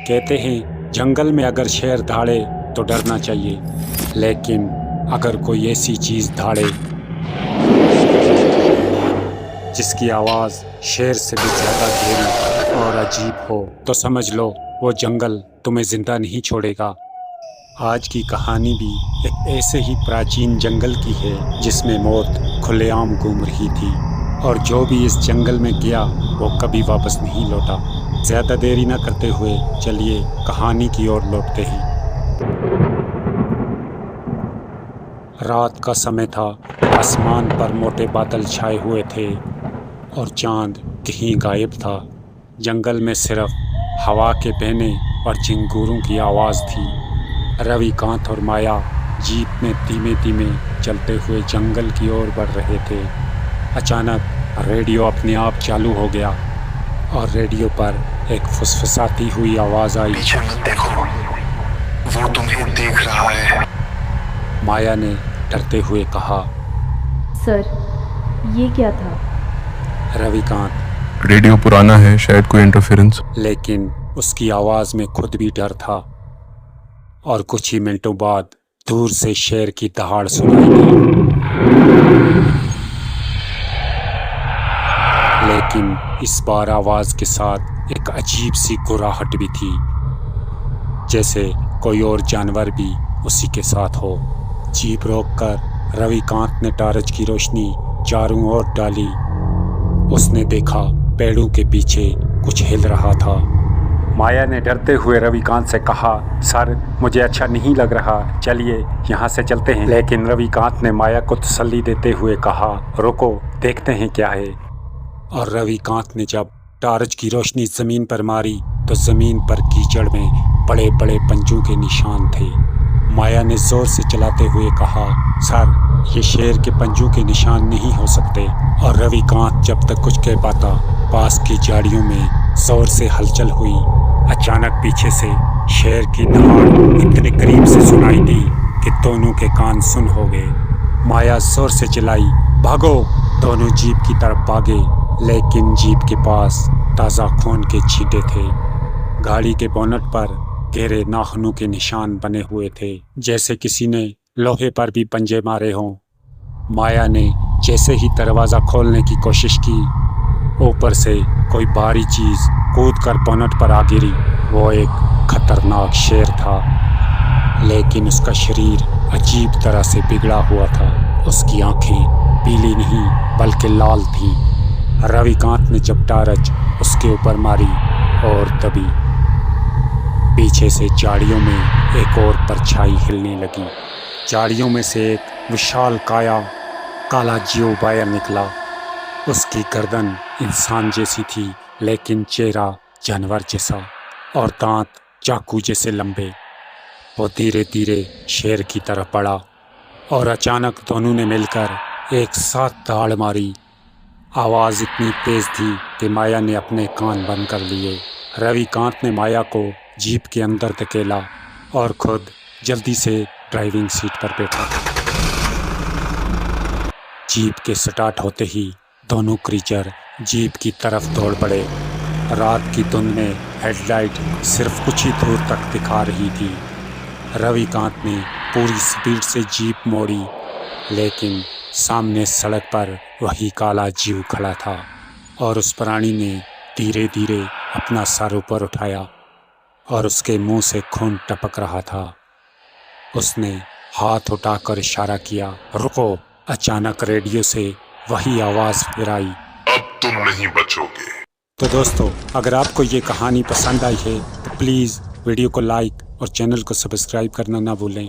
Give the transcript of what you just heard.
कहते हैं जंगल में अगर शेर दहाड़े तो डरना चाहिए, लेकिन अगर कोई ऐसी चीज दहाड़े जिसकी आवाज शेर से भी ज्यादा गहरी और अजीब हो तो समझ लो वो जंगल तुम्हें जिंदा नहीं छोड़ेगा। आज की कहानी भी एक ऐसे ही प्राचीन जंगल की है जिसमें मौत खुलेआम घूम रही थी, और जो भी इस जंगल में गया वो कभी वापस नहीं लौटा। ज्यादा देरी न करते हुए चलिए कहानी की ओर लौटते हैं। रात का समय था, आसमान पर मोटे बादल छाए हुए थे और चांद कहीं गायब था। जंगल में सिर्फ हवा के बहने और झिंगूरों की आवाज़ थी। रविकांत और माया जीप में धीमे धीमे चलते हुए जंगल की ओर बढ़ रहे थे। अचानक रेडियो अपने आप चालू हो गया और रेडियो पर एक फुसफुसाती हुई आवाज़ आई। पीछे मत देखो, वो तुम्हें देख रहा है। माया ने डरते हुए कहा। सर, ये क्या था? रविकांत, रेडियो पुराना है, शायद कोई इंटरफेरेंस। लेकिन उसकी आवाज़ में खुद भी डर था। और कुछ ही मिनटों बाद दूर से शेर की दहाड़ सुनाई दी, लेकिन इस बार आवाज़ के साथ एक अजीब सी गुर्राहट भी थी, जैसे कोई और जानवर भी उसी के साथ हो। जीप रोककर रविकांत ने टॉर्च की रोशनी चारों ओर डाली। उसने देखा पेड़ों के पीछे कुछ हिल रहा था। माया ने डरते हुए रविकांत से कहा, सर मुझे अच्छा नहीं लग रहा, चलिए यहाँ से चलते हैं। लेकिन रविकांत ने माया को तसल्ली देते हुए कहा, रुको देखते हैं क्या है। और रविकांत ने जब टॉर्च की रोशनी ज़मीन पर मारी तो ज़मीन पर कीचड़ में बड़े बड़े पंजों के निशान थे। माया ने ज़ोर से चलाते हुए कहा, सर ये शेर के पंजों के निशान नहीं हो सकते। और रविकांत जब तक कुछ कह पाता, पास की झाड़ियों में ज़ोर से हलचल हुई। अचानक पीछे से शेर की दहाड़ इतने करीब से सुनाई दी कि दोनों के कान सुन हो गए। माया जोर से चिल्लाई, भागो! दोनों जीप की तरफ भागे, लेकिन जीप के पास ताज़ा खून के छींटे थे। गाड़ी के बोनट पर गहरे नाखूनों के निशान बने हुए थे, जैसे किसी ने लोहे पर भी पंजे मारे हों। माया ने जैसे ही दरवाज़ा खोलने की कोशिश की, ऊपर से कोई भारी चीज़ कूदकर बोनट पर आ गिरी। वो एक खतरनाक शेर था, लेकिन उसका शरीर अजीब तरह से बिगड़ा हुआ था। उसकी आंखें पीली नहीं बल्कि लाल थीं। रविकांत ने जब टॉर्च उसके ऊपर मारी और तभी पीछे से झाड़ियों में एक और परछाई हिलने लगी। झाड़ियों में से एक विशाल काया काला जीव बाहर निकला। उसकी गर्दन इंसान जैसी थी, लेकिन चेहरा जानवर जैसा और दांत चाकू जैसे लंबे। वो धीरे धीरे शेर की तरफ बढ़ा और अचानक दोनों ने मिलकर एक साथ दहाड़ मारी। आवाज़ इतनी तेज़ थी कि माया ने अपने कान बंद कर लिए। रविकांत ने माया को जीप के अंदर धकेला और खुद जल्दी से ड्राइविंग सीट पर बैठा। जीप के स्टार्ट होते ही दोनों क्रीचर जीप की तरफ दौड़ पड़े। रात की धुंध में हेडलाइट सिर्फ कुछ ही दूर तक दिखा रही थी। रविकांत ने पूरी स्पीड से जीप मोड़ी, लेकिन सामने सड़क पर वही काला जीव खड़ा था और उस प्राणी ने धीरे धीरे अपना सर ऊपर उठाया और उसके मुंह से खून टपक रहा था। उसने हाथ उठाकर इशारा किया, रुको। अचानक रेडियो से वही आवाज़ फिर आई, अब तुम नहीं बचोगे। तो दोस्तों, अगर आपको ये कहानी पसंद आई है तो प्लीज़ वीडियो को लाइक और चैनल को सब्सक्राइब करना ना भूलें।